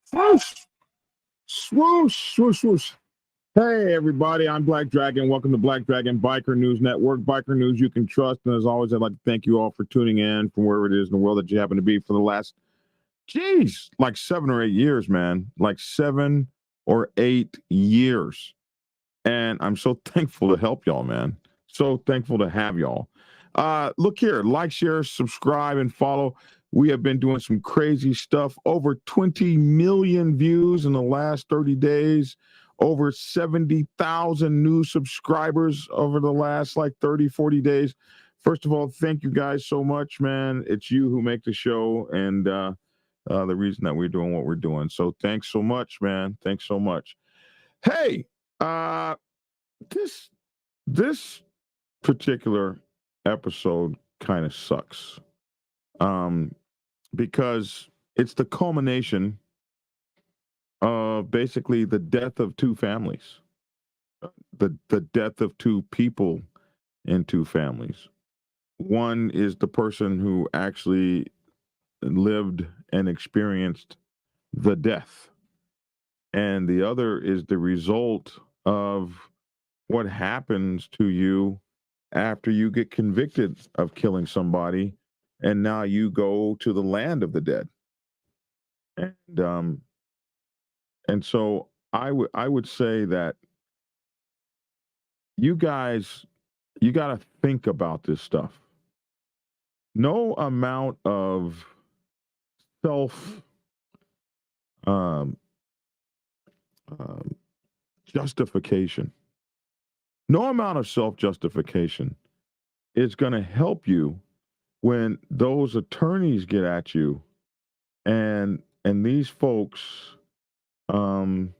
Swoosh, swoosh, swoosh, swoosh. Hey, everybody, I'm Black Dragon. Welcome to Black Dragon Biker News Network, biker news you can trust. And as always, I'd like to thank you all for tuning in from wherever it is in the world that you happen to be for the last, like 7 or 8 years, man. Like 7 or 8 years. And I'm so thankful to help y'all, man. So thankful to have y'all. Look here, like, share, subscribe, and follow. We have been doing some crazy stuff. Over 20 million views in the last 30 days. Over 70,000 new subscribers over the last 30, 40 days. First of all, thank you guys so much, man. It's you who make the show and the reason that we're doing what we're doing. So thanks so much, man. Thanks so much. Hey, this particular episode kind of sucks. Because it's the culmination of basically the death of 2 families, the death of 2 people in 2 families. One is the person who actually lived and experienced the death, and the other is the result of what happens to you after you get convicted of killing somebody, and now you go to the land of the dead. And so I would say that you guys, you got to think about this stuff. No amount of self justification, no amount of self justification is going to help you when those attorneys get at you, and these folks turn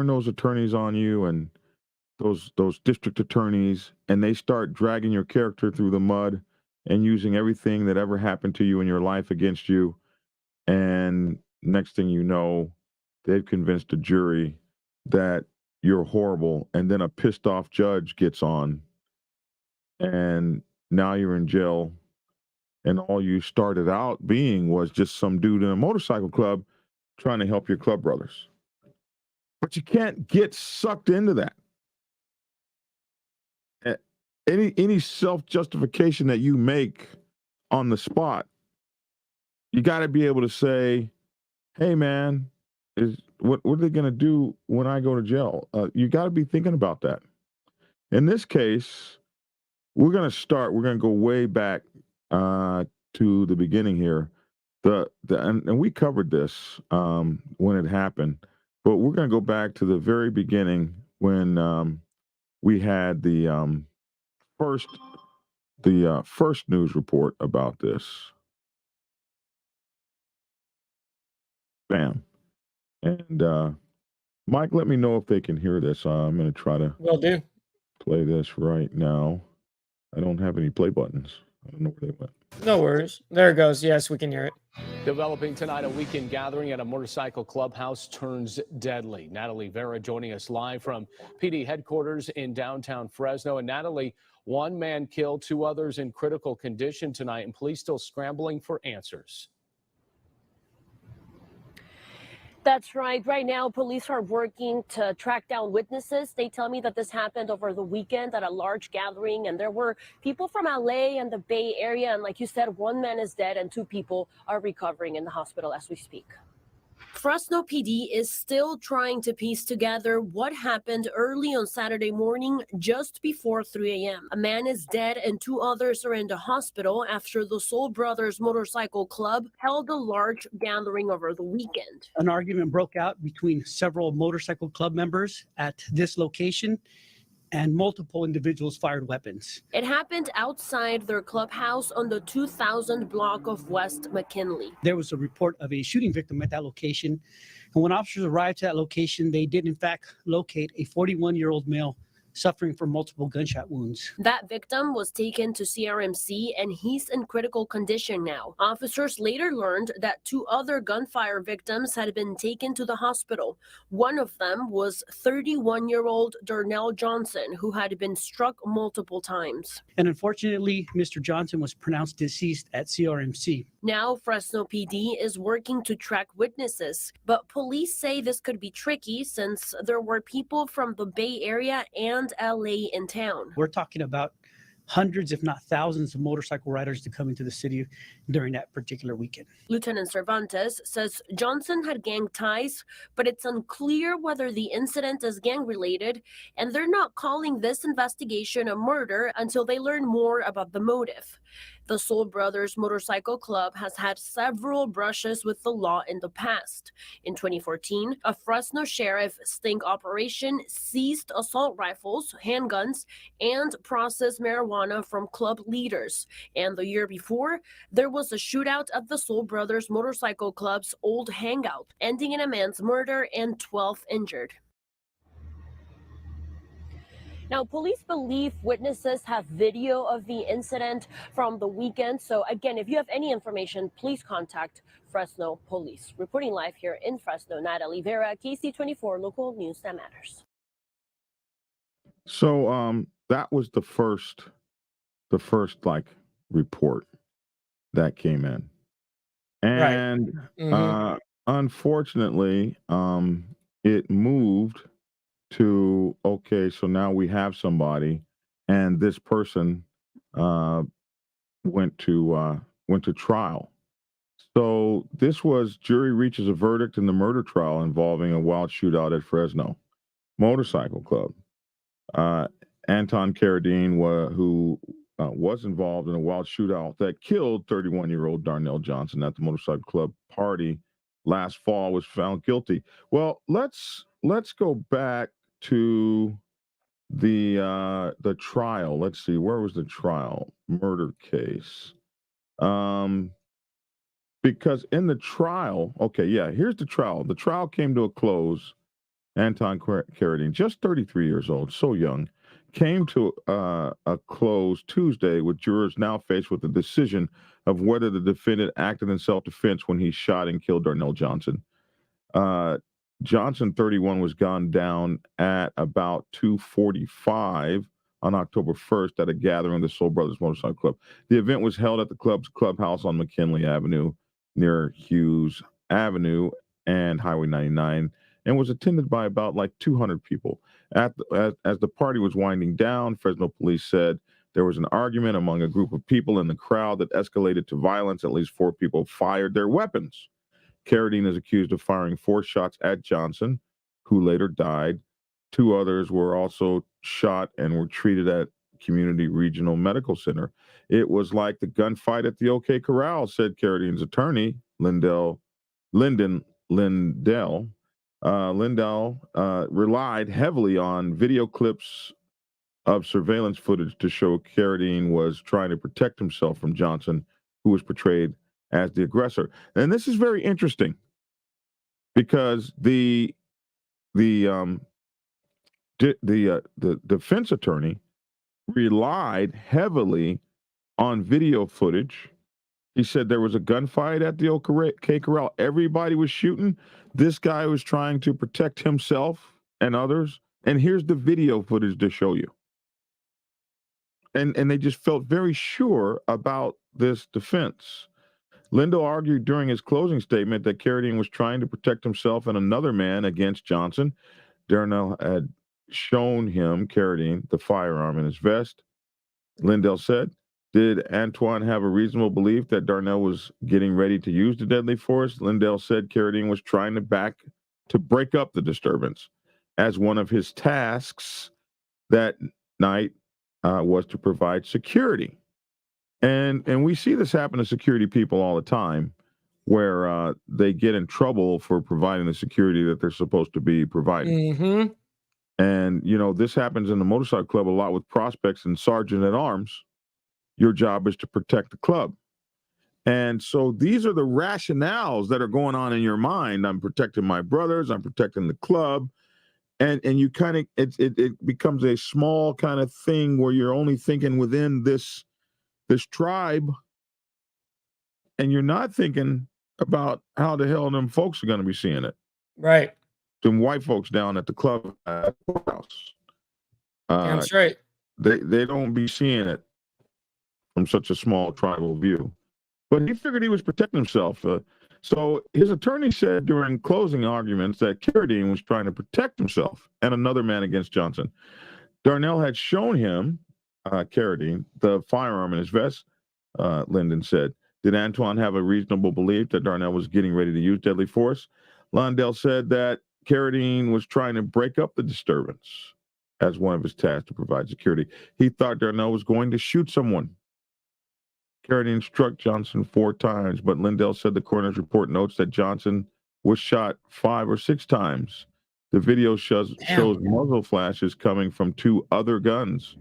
those attorneys on you, and those district attorneys, and they start dragging your character through the mud and using everything that ever happened to you in your life against you. And next thing you know, they've convinced a jury that you're horrible, and then a pissed off judge gets on, and now you're in jail, and all you started out being was just some dude in a motorcycle club trying to help your club brothers. But you can't get sucked into that. Any self-justification that you make on the spot, you got to be able to say, hey, man, what are they going to do when I go to jail? You got to be thinking about that. In this case, we're going to go way back to the beginning here. And we covered this when it happened, but we're going to go back to the very beginning when we had the first news report about this. Bam. And Mike, let me know if they can hear this. I'm going to try to play this right now. I don't have any play buttons. I don't know where they went. No worries. There it goes. Yes, we can hear it. Developing tonight, a weekend gathering at a motorcycle clubhouse turns deadly. Natalie Vera joining us live from PD headquarters in downtown Fresno. And Natalie, 1 man killed, 2 others in critical condition tonight, and police still scrambling for answers. That's right. Right now, police are working to track down witnesses. They tell me that this happened over the weekend at a large gathering, and there were people from LA and the Bay Area. And like you said, 1 man is dead and 2 people are recovering in the hospital as we speak. Fresno PD is still trying to piece together what happened early on Saturday morning just before 3 a.m. A man is dead and 2 others are in the hospital after the Soul Brothers Motorcycle Club held a large gathering over the weekend. An argument broke out between several motorcycle club members at this location, and multiple individuals fired weapons. It happened outside their clubhouse on the 2000 block of West McKinley. There was a report of a shooting victim at that location, and when officers arrived to that location, they did in fact locate a 41-year-old male suffering from multiple gunshot wounds. That victim was taken to CRMC and he's in critical condition now. Officers later learned that 2 other gunfire victims had been taken to the hospital. One of them was 31-year-old Darnell Johnson, who had been struck multiple times. And unfortunately, Mr. Johnson was pronounced deceased at CRMC. Now, Fresno PD is working to track witnesses, but police say this could be tricky since there were people from the Bay Area and LA in town. We're talking about hundreds, if not thousands, of motorcycle riders to come into the city during that particular weekend. Lieutenant Cervantes says Johnson had gang ties, but it's unclear whether the incident is gang-related, and they're not calling this investigation a murder until they learn more about the motive. The Soul Brothers Motorcycle Club has had several brushes with the law in the past. In 2014, a Fresno sheriff sting operation seized assault rifles, handguns, and processed marijuana from club leaders. And the year before, there was a shootout at the Soul Brothers Motorcycle Club's old hangout, ending in a man's murder and 12 injured. Now, police believe witnesses have video of the incident from the weekend. So again, if you have any information, please contact Fresno Police. Reporting live here in Fresno, Natalie Vera, KC24 Local News That Matters. So that was the first like report that came in. And unfortunately, it moved to, okay, so now we have somebody, and this person went to trial. So this was jury reaches a verdict in the murder trial involving a wild shootout at Fresno Motorcycle Club. Antoine Caradine, who was involved in a wild shootout that killed 31-year-old Darnell Johnson at the motorcycle club party last fall, was found guilty. Well, let's go back to the trial. Let's see, where was the trial? Murder case. Because in the trial, okay, yeah, here's the trial. The trial came to a close. Antoine Caradine, just 33 years old, so young, came to a close Tuesday, with jurors now faced with the decision of whether the defendant acted in self-defense when he shot and killed Darnell Johnson. Johnson, 31, was gunned down at about 2:45 on October 1st at a gathering of the Soul Brothers Motorcycle Club. The event was held at the club's clubhouse on McKinley Avenue near Hughes Avenue and Highway 99, and was attended by about like 200 people. As the party was winding down, Fresno police said there was an argument among a group of people in the crowd that escalated to violence. At least 4 people fired their weapons. Caradine is accused of firing 4 shots at Johnson, who later died. 2 others were also shot and were treated at Community Regional Medical Center. It was like the gunfight at the OK Corral, said Caradine's attorney, Lyndell. Lindell relied heavily on video clips of surveillance footage to show Caradine was trying to protect himself from Johnson, who was portrayed as the aggressor. And this is very interesting because the defense attorney relied heavily on video footage. He said there was a gunfight at the OK Corral. Everybody was shooting. This guy was trying to protect himself and others. And here's the video footage to show you. And they just felt very sure about this defense. Lindo argued during his closing statement that Caradine was trying to protect himself and another man against Johnson. Darnell had shown him, Caradine, the firearm in his vest. Lindell said, did Antoine have a reasonable belief that Darnell was getting ready to use the deadly force? Lindell said Caradine was trying to break up the disturbance, as one of his tasks that night was to provide security. And we see this happen to security people all the time, where they get in trouble for providing the security that they're supposed to be providing. Mm-hmm. And, you know, this happens in the motorcycle club a lot with prospects and sergeant at arms. Your job is to protect the club. And so these are the rationales that are going on in your mind. I'm protecting my brothers. I'm protecting the club. and you kind of it becomes a small kind of thing where you're only thinking within this tribe, and you're not thinking about how the hell them folks are going to be seeing it. Right. Them white folks down at the club courthouse. Damn straight. They don't be seeing it from such a small tribal view. But he figured he was protecting himself. So his attorney said during closing arguments that Caradine was trying to protect himself and another man against Johnson. Darnell had shown him, Caradine, the firearm in his vest, Linden said. Did Antoine have a reasonable belief that Darnell was getting ready to use deadly force? Londell said that Caradine was trying to break up the disturbance as one of his tasks to provide security. He thought Darnell was going to shoot someone. Caradine struck Johnson 4 times, but Lindell said the coroner's report notes that Johnson was shot 5 or 6 times. The video shows muzzle flashes coming from 2 other guns.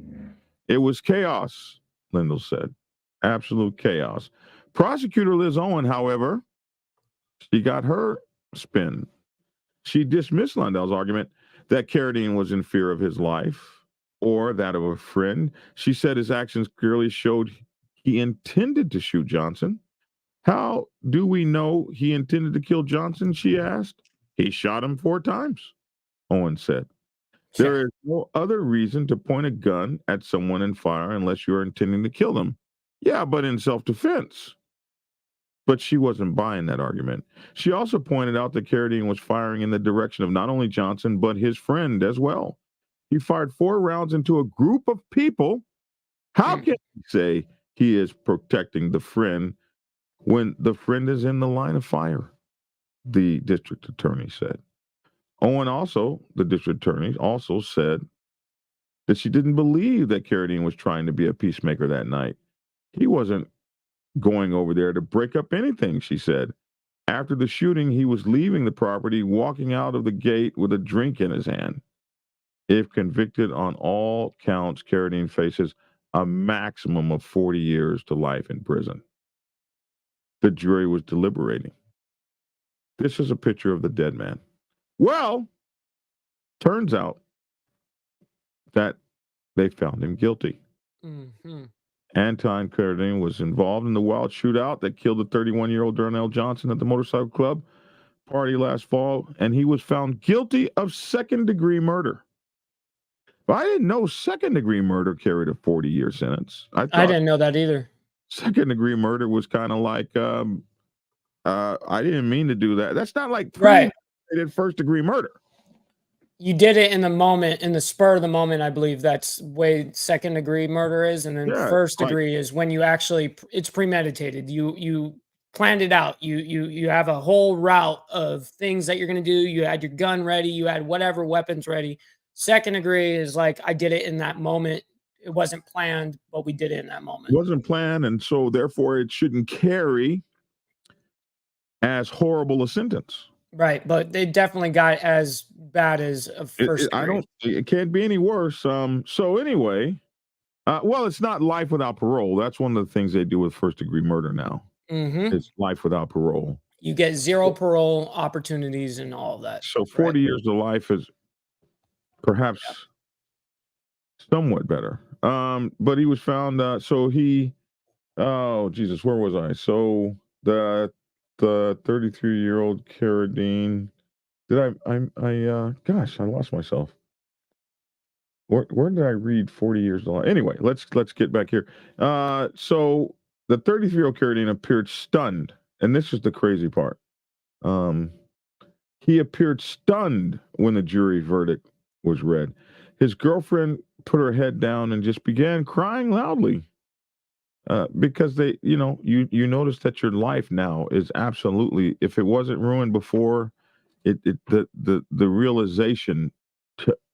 It was chaos, Lindell said. Absolute chaos. Prosecutor Liz Owen, however, she got her spin. She dismissed Lindell's argument that Caradine was in fear of his life or that of a friend. She said his actions clearly showed he intended to shoot Johnson. How do we know he intended to kill Johnson? She asked. He shot him 4 times, Owen said. There is no other reason to point a gun at someone and fire unless you're intending to kill them. Yeah, but in self-defense. But she wasn't buying that argument. She also pointed out that Caradine was firing in the direction of not only Johnson, but his friend as well. He fired 4 rounds into a group of people. How can he say he is protecting the friend when the friend is in the line of fire? The district attorney said. Owen also, the district attorney, also said that she didn't believe that Caradine was trying to be a peacemaker that night. He wasn't going over there to break up anything, she said. After the shooting, he was leaving the property, walking out of the gate with a drink in his hand. If convicted on all counts, Caradine faces a maximum of 40 years to life in prison. The jury was deliberating. This is a picture of the dead man. Well, turns out that they found him guilty. Mm-hmm. Antoine Caradine was involved in the wild shootout that killed the 31-year-old Darnell Johnson at the motorcycle club party last fall, and he was found guilty of second-degree murder. But I didn't know second-degree murder carried a 40-year sentence. I didn't know that either. Second-degree murder was kind of like, I didn't mean to do that. That's not like first-degree murder. You did it in the moment, in the spur of the moment. I believe that's way second degree murder is, and then first degree is when you actually it's premeditated. You planned it out. You have a whole route of things that you're going to do. You had your gun ready. You had whatever weapons ready. Second degree is like I did it in that moment. It wasn't planned, but we did it in that moment. It wasn't planned, and so therefore it shouldn't carry as horrible a sentence. Right, but they definitely got as bad as a first degree. It can't be any worse. So anyway, well, it's not life without parole. That's one of the things they do with first degree murder now. Mm-hmm. It's life without parole. You get 0 parole opportunities and all of that. So 40 years to life is perhaps somewhat better. But he was found. Oh Jesus, where was I? So the 33-year-old Caradine. Gosh, I lost myself. Where did I read 40 years to life? Anyway, let's get back here. So the 33-year-old Caradine appeared stunned, and this is the crazy part. He appeared stunned when the jury verdict was read. His girlfriend put her head down and just began crying loudly. Because you notice that your life now is absolutely, if it wasn't ruined before, the realization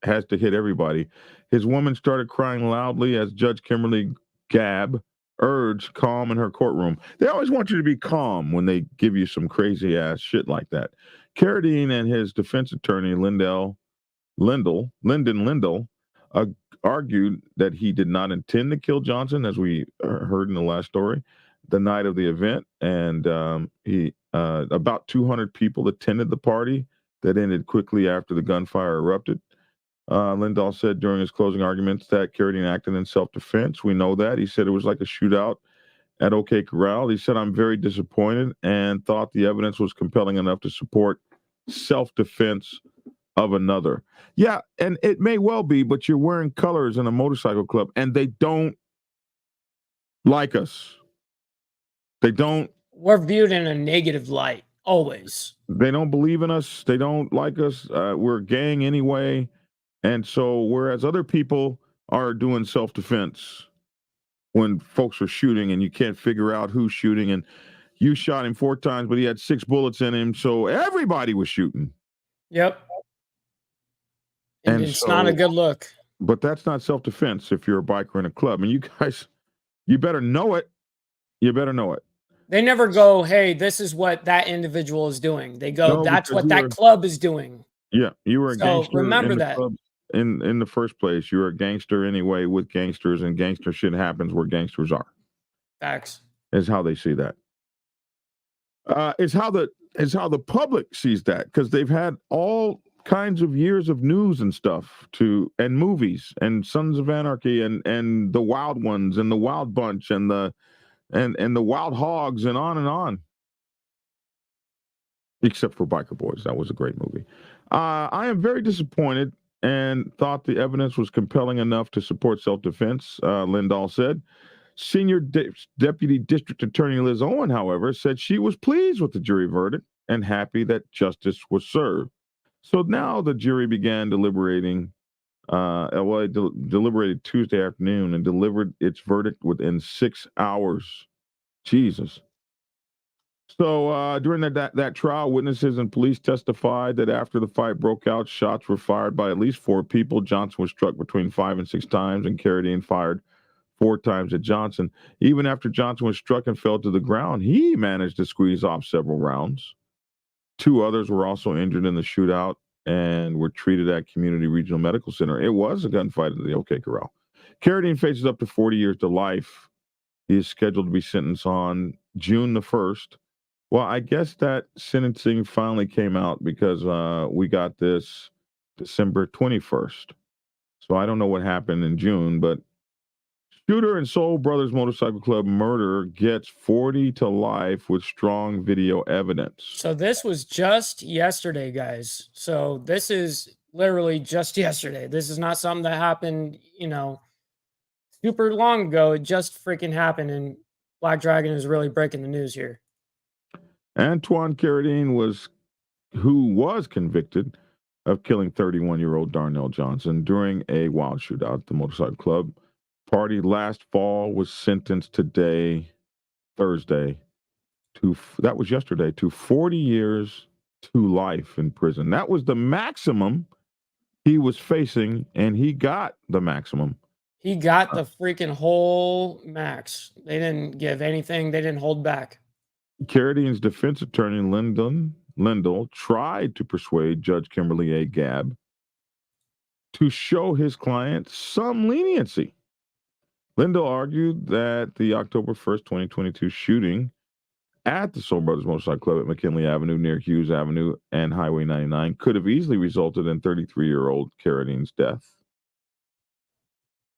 has to hit everybody. His woman started crying loudly as Judge Kimberly Gabb urged calm in her courtroom. They always want you to be calm when they give you some crazy ass shit like that. Caradine and his defense attorney Lyndon Lindell argued that he did not intend to kill Johnson, as we heard in the last story, the night of the event. And about 200 people attended the party that ended quickly after the gunfire erupted. Lindahl said during his closing arguments that Caradine acted in self-defense. We know that. He said it was like a shootout at OK Corral. He said, I'm very disappointed and thought the evidence was compelling enough to support self-defense of another. Yeah, and it may well be, but you're wearing colors in a motorcycle club, and they don't like us. They don't. We're viewed in a negative light, always. They don't believe in us. They don't like us. We're a gang anyway. And so whereas other people are doing self-defense when folks are shooting and you can't figure out who's shooting, and you shot him 4 times, but he had 6 bullets in him, so everybody was shooting. Yep. And it's not a good look. But that's not self-defense if you're a biker in a club. And you guys, you better know it. You better know it. They never go, hey, this is what that individual is doing. They go, No, that's what because that club is doing. Yeah, you were a So gangster remember in the that. club in the first place. You're a gangster anyway with gangsters, and gangster shit happens where gangsters are. Facts. Is how they see that. Is how the public sees that, because they've had all kinds of years of news and stuff and movies and Sons of Anarchy and the Wild Ones and the Wild Bunch and the Wild Hogs and on. Except for Biker Boys. That was a great movie. I am very disappointed and thought the evidence was compelling enough to support self-defense, Lindahl said. Senior Deputy District Attorney Liz Owen, however, said she was pleased with the jury verdict and happy that justice was served. So now the jury began deliberating. It deliberated Tuesday afternoon and delivered its verdict within 6 hours. Jesus. So during that trial, witnesses and police testified that after the fight broke out, shots were fired by at least 4 people. Johnson was struck between 5 and 6 times, and Caradine fired 4 times at Johnson. Even after Johnson was struck and fell to the ground, he managed to squeeze off several rounds. 2 others were also injured in the shootout and were treated at Community Regional Medical Center. It was a gunfight at the OK Corral. Caradine faces up to 40 years to life. He is scheduled to be sentenced on June the 1st. Well, I guess that sentencing finally came out because we got this December 21st. So I don't know what happened in June, but shooter and Soul Brothers Motorcycle Club murder gets 40 to life with strong video evidence. So this was just yesterday, guys. So this is literally just yesterday. This is not something that happened, super long ago. It just freaking happened, and Black Dragon is really breaking the news here. Antoine Caradine who was convicted of killing 31-year-old Darnell Johnson during a wild shootout at the motorcycle club party last fall, was sentenced today, Thursday, that was yesterday, to 40 years to life in prison. That was the maximum he was facing, and he got the maximum. He got the freaking whole max. They didn't give anything. They didn't hold back. Caradine's defense attorney, Lindahl, tried to persuade Judge Kimberly A. Gabb to show his client some leniency. Lindahl argued that the October 1st, 2022 shooting at the Soul Brothers Motorcycle Club at McKinley Avenue near Hughes Avenue and Highway 99 could have easily resulted in 33-year-old Caradine's death.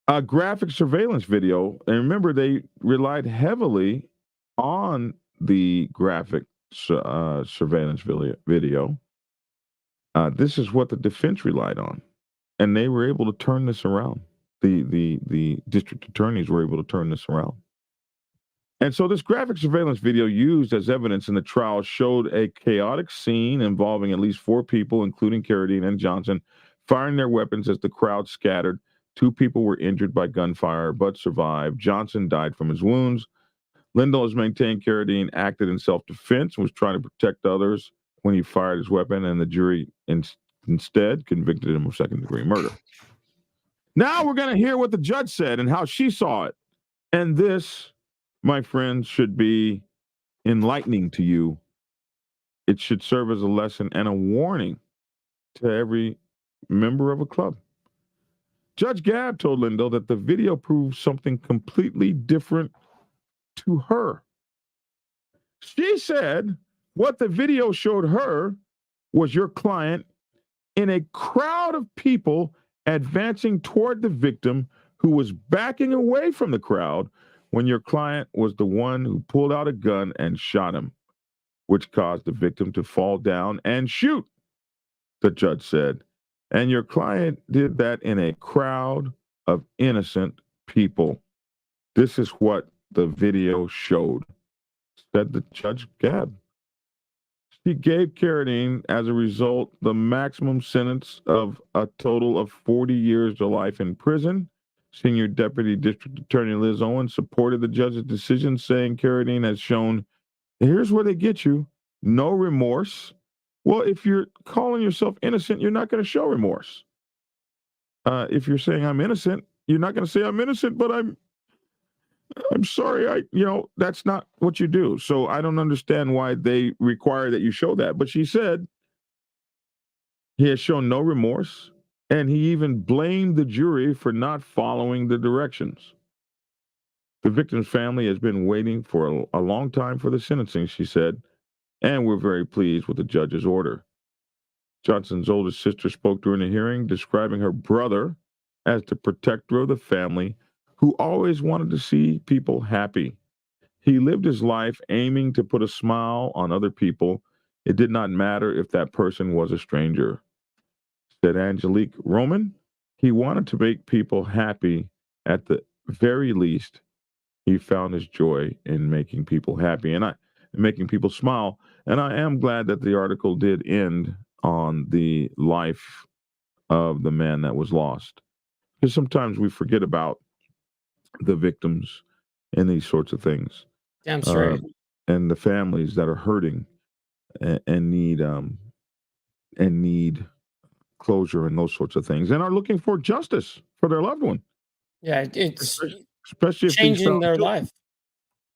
A graphic surveillance video, and remember, they relied heavily on the graphic surveillance video. This is what the defense relied on, and they were able to turn this around. The district attorneys were able to turn this around. And so this graphic surveillance video used as evidence in the trial showed a chaotic scene involving at least 4 people, including Caradine and Johnson, firing their weapons as the crowd scattered. 2 people were injured by gunfire but survived. Johnson died from his wounds. Lindahl has maintained Caradine acted in self-defense and was trying to protect others when he fired his weapon, and the jury instead convicted him of second-degree murder. Now we're going to hear what the judge said and how she saw it. And this, my friends, should be enlightening to you. It should serve as a lesson and a warning to every member of a club. Judge Gabb told Lindahl that the video proves something completely different to her. She said what the video showed her was your client in a crowd of people advancing toward the victim who was backing away from the crowd when your client was the one who pulled out a gun and shot him, which caused the victim to fall down and shoot, the judge said. And your client did that in a crowd of innocent people. This is what the video showed, said the Judge Gab. She gave Caradine, as a result, the maximum sentence of a total of 40 years to life in prison. Senior Deputy District Attorney Liz Owens supported the judge's decision, saying Caradine has shown, here's where they get you, no remorse. Well, if you're calling yourself innocent, you're not going to show remorse. If you're saying I'm innocent, you're not going to say I'm innocent, but I'm sorry. That's not what you do. So I don't understand why they require that you show that. But she said he has shown no remorse, and he even blamed the jury for not following the directions. The victim's family has been waiting for a long time for the sentencing, she said, and we're very pleased with the judge's order. Johnson's oldest sister spoke during the hearing, describing her brother as the protector of the family who always wanted to see people happy. He lived his life aiming to put a smile on other people. It did not matter if that person was a stranger, said Angelique Roman. He wanted to make people happy. At the very least, he found his joy in making people happy and making people smile. And I am glad that the article did end on the life of the man that was lost. Because sometimes we forget about the victims and these sorts of things. Damn straight. And the families that are hurting and need closure and those sorts of things, and are looking for justice for their loved one. Yeah, it's especially if changing their life.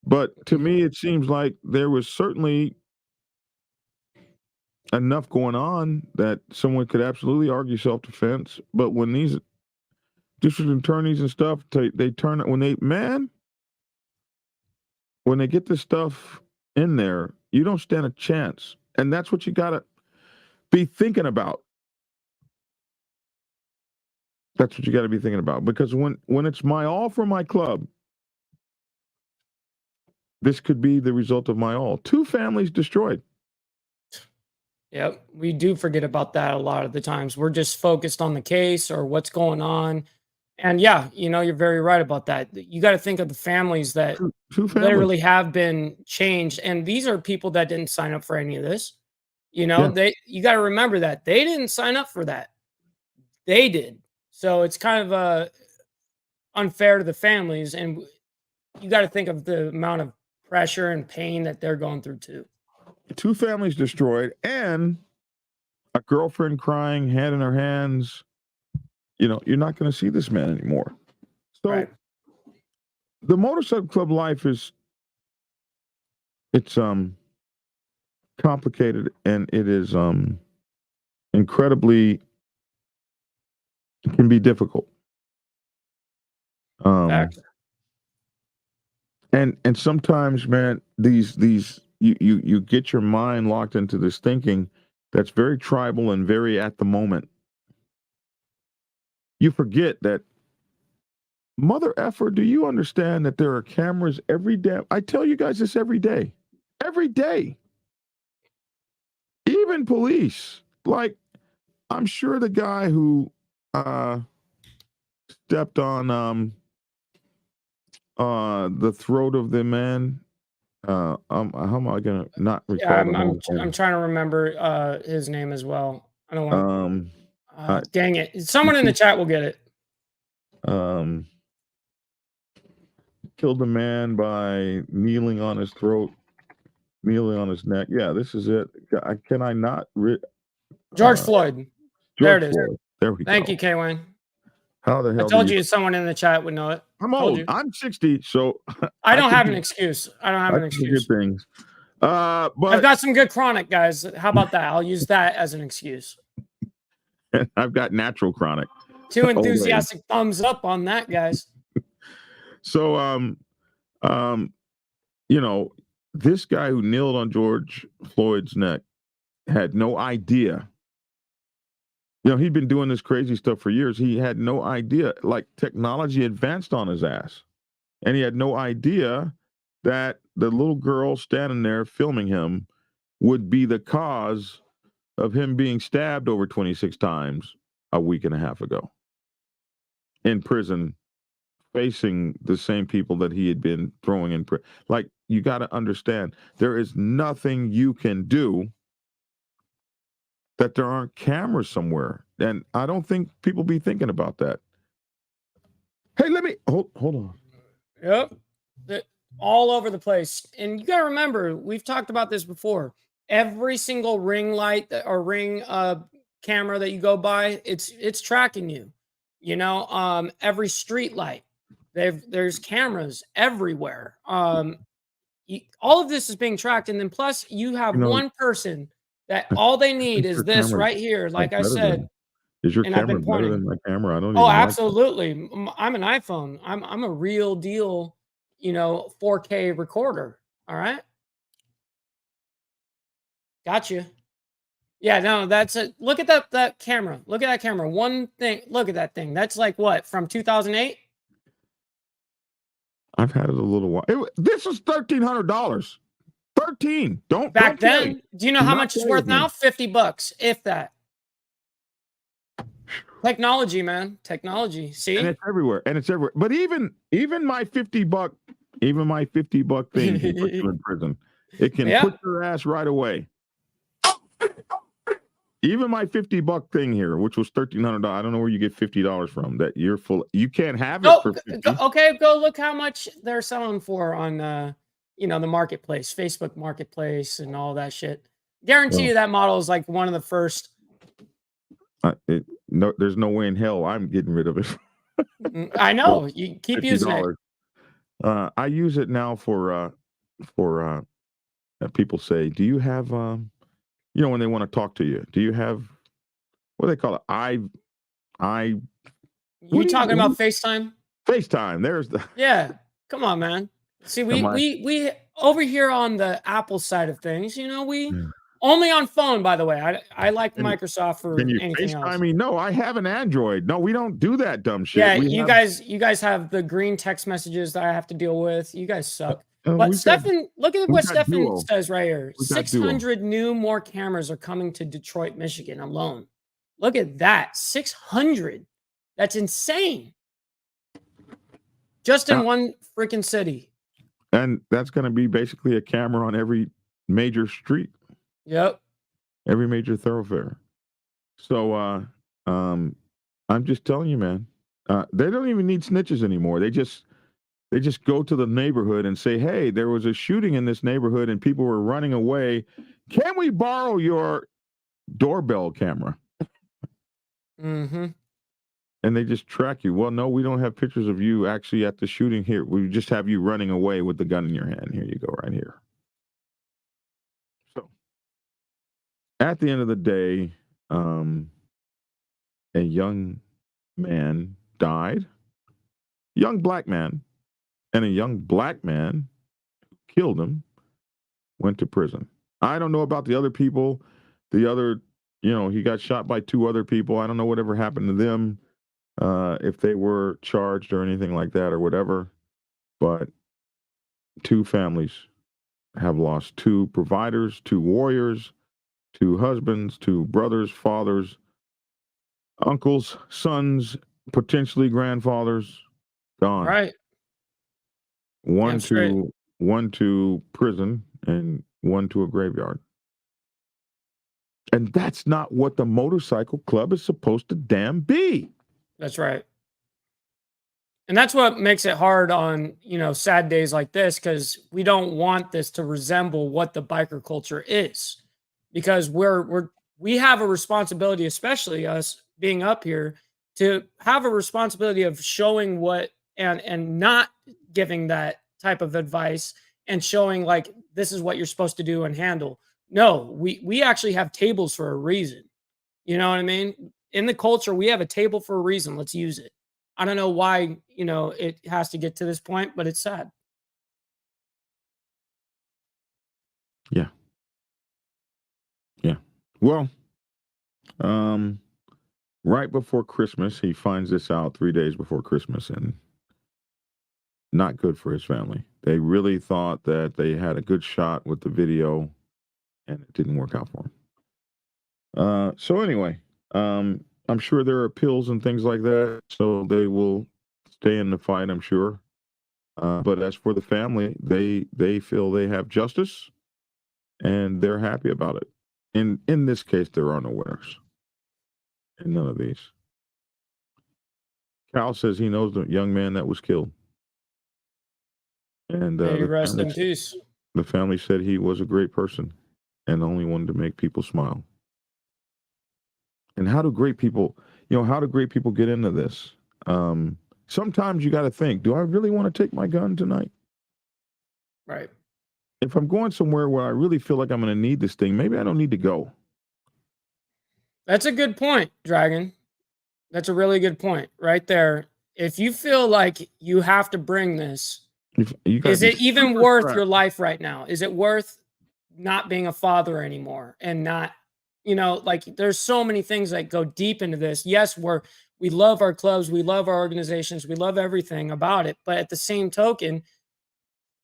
But to me, it seems like there was certainly enough going on that someone could absolutely argue self-defense. But when these district attorneys and stuff, they turn it when they get this stuff in there, you don't stand a chance. And that's what you got to be thinking about. That's what you got to be thinking about. Because when it's my all for my club, this could be the result of my all. 2 families destroyed. Yep, we do forget about that a lot of the times. We're just focused on the case or what's going on. And yeah, you're very right about that. You got to think of the families that Two families. literally have been changed. And these are people that didn't sign up for any of this. You got to remember that they didn't sign up for that. They did. So it's kind of unfair to the families. And you got to think of the amount of pressure and pain that they're going through too. 2 families destroyed, and a girlfriend crying, hand in her hands. You're not going to see this man anymore. So right. The motorcycle club life it's complicated, and it is incredibly, it can be difficult. And sometimes, man, these you get your mind locked into this thinking that's very tribal and very at the moment. You forget that, mother effer, do you understand that there are cameras every day? I tell you guys this every day. Every day. Even police. Like, I'm sure the guy who stepped on the throat of the man, how am I gonna not recall? Yeah, I'm trying to remember his name as well. I don't want dang it. Someone in the chat will get it. Killed a man by kneeling on his throat, kneeling on his neck. Yeah, this is it. Can I not? George Floyd. There it is. Floyd. There we go. Thank you, K-Wayne. How the hell? I told you someone in the chat would know it. I'm old. I'm 60, so I don't have an excuse. I don't have an excuse. Good things. But I've got some good chronic, guys. How about that? I'll use that as an excuse. I've got natural chronic. 2 enthusiastic thumbs up on that, guys. So, this guy who kneeled on George Floyd's neck had no idea he'd been doing this crazy stuff for years. He had no idea, like technology advanced on his ass. And he had no idea that the little girl standing there filming him would be the cause of him being stabbed over 26 times a week and a half ago in prison, facing the same people that he had been throwing in prison. Like, you got to understand, there is nothing you can do that there aren't cameras somewhere. And I don't think people be thinking about that. Hey, let me hold on. Yep. All over the place. And you got to remember, we've talked about this before. Every single ring light or ring camera that you go by, it's tracking you. Every street light, there's cameras everywhere. All of this is being tracked, and then plus you have one person that all they need is this right here. Like I said, is your and I've camera been better pointing. than my camera? I don't even Oh, like absolutely. I'm an iPhone. I'm a real deal, 4K recorder. All right. Gotcha. Yeah, no, that's it. Look at that camera. Look at that camera. One thing. Look at that thing. That's like what, from 2008? I've had it a little while. This is $1,300. 13. Don't Back play. then, do you know Do how not much it's play worth with me. now? $50, if that. Technology, man. Technology. See? And it's everywhere. But even my $50, even my $50 thing can put you in prison. It can Yeah. put your ass right away. Even my $50 thing here, which was $1,300, I don't know where you get $50 from. That you're full. You can't have it for $50. Okay, go look how much they're selling for on the marketplace, Facebook Marketplace, and all that shit. Guarantee you that model is like one of the first. No, there's no way in hell I'm getting rid of it. I know. You keep using it. I use it now for people say, do you have when they want to talk to you, do you have what do they call it? You talking about FaceTime? FaceTime. There's the Yeah. Come on, man. See, we over here on the Apple side of things, we only on phone, by the way. I like Microsoft for anything else. FaceTime me? No, I have an Android. No, we don't do that dumb shit. Yeah, you guys have the green text messages that I have to deal with. You guys suck. But Stefan, look at what Stefan says right here. 600 more cameras are coming to Detroit, Michigan alone. Look at that. 600. That's insane. Just in one freaking city. And that's going to be basically a camera on every major street. Yep. Every major thoroughfare. So I'm just telling you, man. They don't even need snitches anymore. They just go to the neighborhood and say, hey, there was a shooting in this neighborhood and people were running away. Can we borrow your doorbell camera? Mm-hmm. And they just track you. Well, no, we don't have pictures of you actually at the shooting here. We just have you running away with the gun in your hand. Here you go, right here. So at the end of the day, a young man died, young black man, and a young black man who killed him went to prison. I don't know about the other people. The other, he got shot by 2 other people. I don't know whatever happened to them, if they were charged or anything like that or whatever. But 2 families have lost 2 providers, 2 warriors, 2 husbands, 2 brothers, fathers, uncles, sons, potentially grandfathers, gone. Right. One to prison and 1 to a graveyard. And that's not what the motorcycle club is supposed to damn be. That's right. And that's what makes it hard on, sad days like this, because we don't want this to resemble what the biker culture is. Because we have a responsibility, especially us being up here, to have a responsibility of showing what and not giving that type of advice and showing like this is what you're supposed to do and handle. No, we actually have tables for a reason. You know what I mean? In the culture, we have a table for a reason. Let's use it. I don't know why, it has to get to this point, but it's sad. Yeah. Yeah. Well, right before Christmas. He finds this out 3 days before Christmas, and not good for his family. They really thought that they had a good shot with the video, and it didn't work out for him. So anyway, I'm sure there are appeals and things like that, so they will stay in the fight, I'm sure. But as for the family, they feel they have justice, and they're happy about it. In this case, there are no winners in none of these. Cal says he knows the young man that was killed. And May you rest in peace. The family said he was a great person and only wanted to make people smile. And how do great people get into this? Sometimes you got to think, do I really want to take my gun tonight? Right. If I'm going somewhere where I really feel like I'm going to need this thing, maybe I don't need to go. That's a good point, Dragon. That's a really good point right there. If you feel like you have to bring this, is it even worth your life right now? Is it worth not being a father anymore and not, like there's so many things that go deep into this. Yes, we love our clubs, we love our organizations, we love everything about it. But at the same token,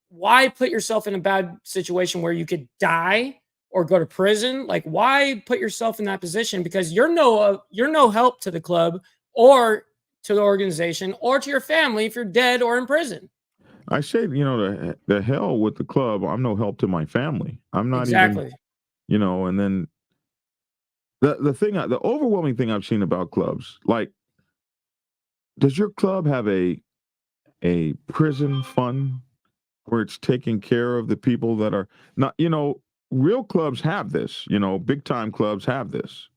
why put yourself in a bad situation where you could die or go to prison? Like, why put yourself in that position? Because you're no help to the club or to the organization or to your family if you're dead or in prison. I say, the hell with the club. I'm no help to my family. I'm not exactly. Even, and then the overwhelming thing I've seen about clubs, like, does your club have a prison fund where it's taking care of the people that are not, real clubs have this, big time clubs have this.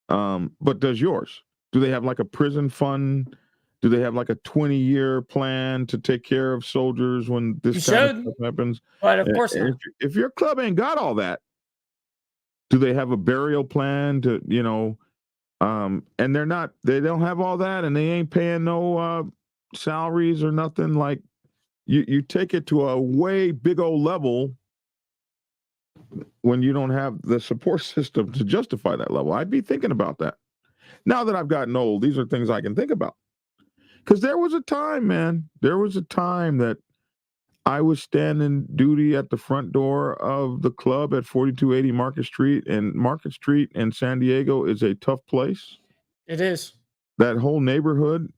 But does yours? Do they have like a prison fund? Do they have like a 20-year plan to take care of soldiers when this kind of stuff happens? But of course not. If your club ain't got all that, do they have a burial plan to, and they don't have all that, and they ain't paying no salaries or nothing. Like, you take it to a way big old level when you don't have the support system to justify that level. I'd be thinking about that. Now that I've gotten old, these are things I can think about. Because there was a time, man, that I was standing duty at the front door of the club at 4280 Market Street, and Market Street in San Diego is a tough place. It is. That whole neighborhood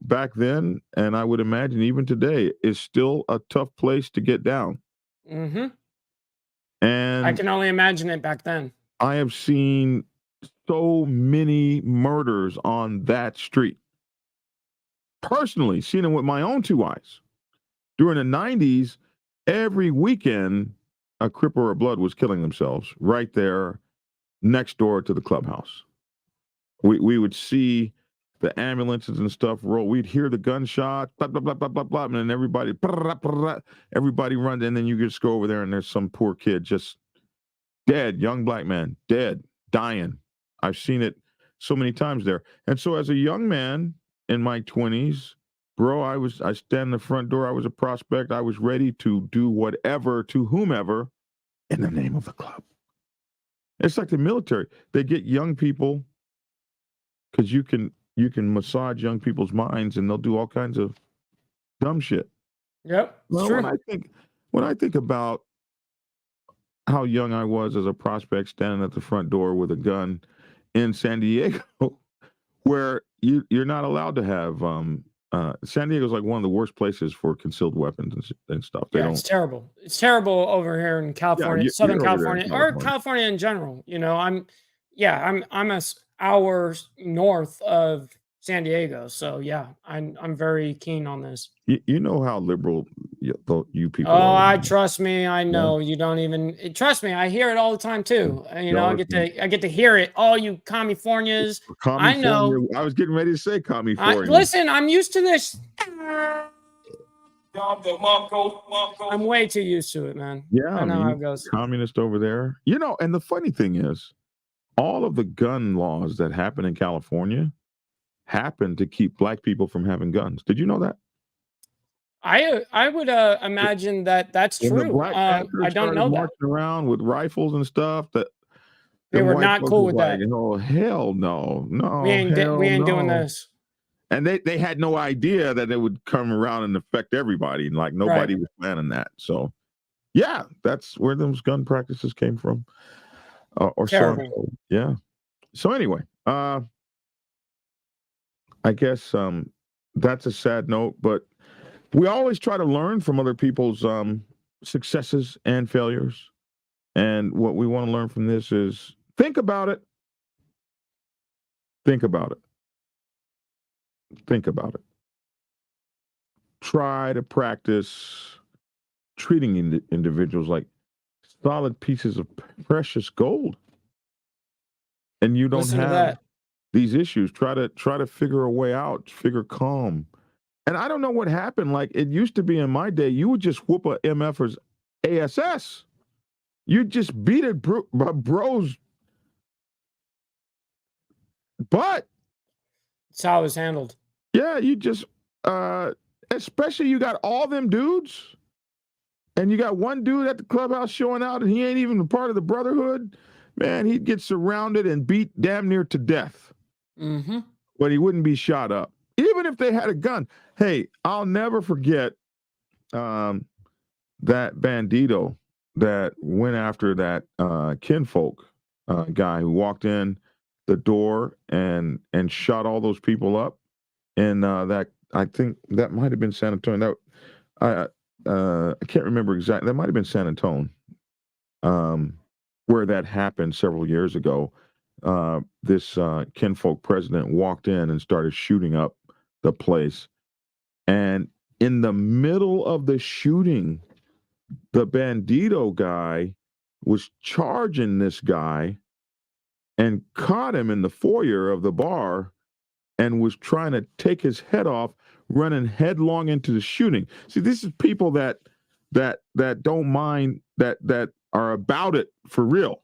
back then, and I would imagine even today, is still a tough place to get down. Mm-hmm. And I can only imagine it back then. I have seen so many murders on that street. Personally, seen them with my own two eyes. During the 90s, every weekend, a Crip or a Blood was killing themselves right there next door to the clubhouse. We would see the ambulances and stuff roll. We'd hear the gunshot, blah, blah, blah, blah, blah, blah, and then everybody runs, and then you just go over there, and there's some poor kid just dead, young black man, dead, dying. I've seen it so many times there. And so as a young man in my 20s, bro, I stand in the front door. I was a prospect. I was ready to do whatever to whomever in the name of the club. It's like the military. They get young people because you can massage young people's minds, and they'll do all kinds of dumb shit. Yep. Well, true. when I think about how young I was as a prospect standing at the front door with a gun in San Diego, where you're not allowed to have San Diego is like one of the worst places for concealed weapons and stuff. It's terrible. It's terrible over here in California, Southern California, or California in general. I'm a hour north of San Diego, so yeah, I'm very keen on this. You know how liberal you people are. Trust me, I know. You don't even trust me. I hear it all the time too. I get to hear it. All you Californians. I know. I was getting ready to say California. Listen, I'm used to this. I'm way too used to it, man. Yeah, I know how it goes. Communist over there. And the funny thing is, all of the gun laws that happen in California happen to keep black people from having guns. Did you know that? I would imagine that's true. I don't know that. Marching around with rifles and stuff. That They were not cool with that. Oh, hell no. No, we ain't doing this. And they had no idea that it would come around and affect everybody. Like nobody was planning that. So yeah, that's where those gun practices came from. Or terrible. so. Yeah. So anyway, I guess that's a sad note, but we always try to learn from other people's successes and failures. And what we want to learn from this is think about it. Think about it. Think about it. Try to practice treating individuals like solid pieces of precious gold. And you don't Listen to have that. these issues. Try to figure a way out, figure calm. And I don't know what happened. Like it used to be in my day, you would just whoop a MFer's ASS. You just beat it, bros. But it's how it was handled. Yeah, you just, especially you got all them dudes, and you got one dude at the clubhouse showing out, and he ain't even a part of the brotherhood. Man, he'd get surrounded and beat damn near to death. Mm-hmm. But he wouldn't be shot up, even if they had a gun. Hey, I'll never forget that bandito that went after that kinfolk guy who walked in the door and shot all those people up. And that I think that might have been San Antonio. I can't remember exactly. That might have been San Antonio, where that happened several years ago. This kinfolk president walked in and started shooting up the place. And in the middle of the shooting, the bandito guy was charging this guy and caught him in the foyer of the bar and was trying to take his head off, running headlong into the shooting. See, this is people that don't mind, that are about it for real.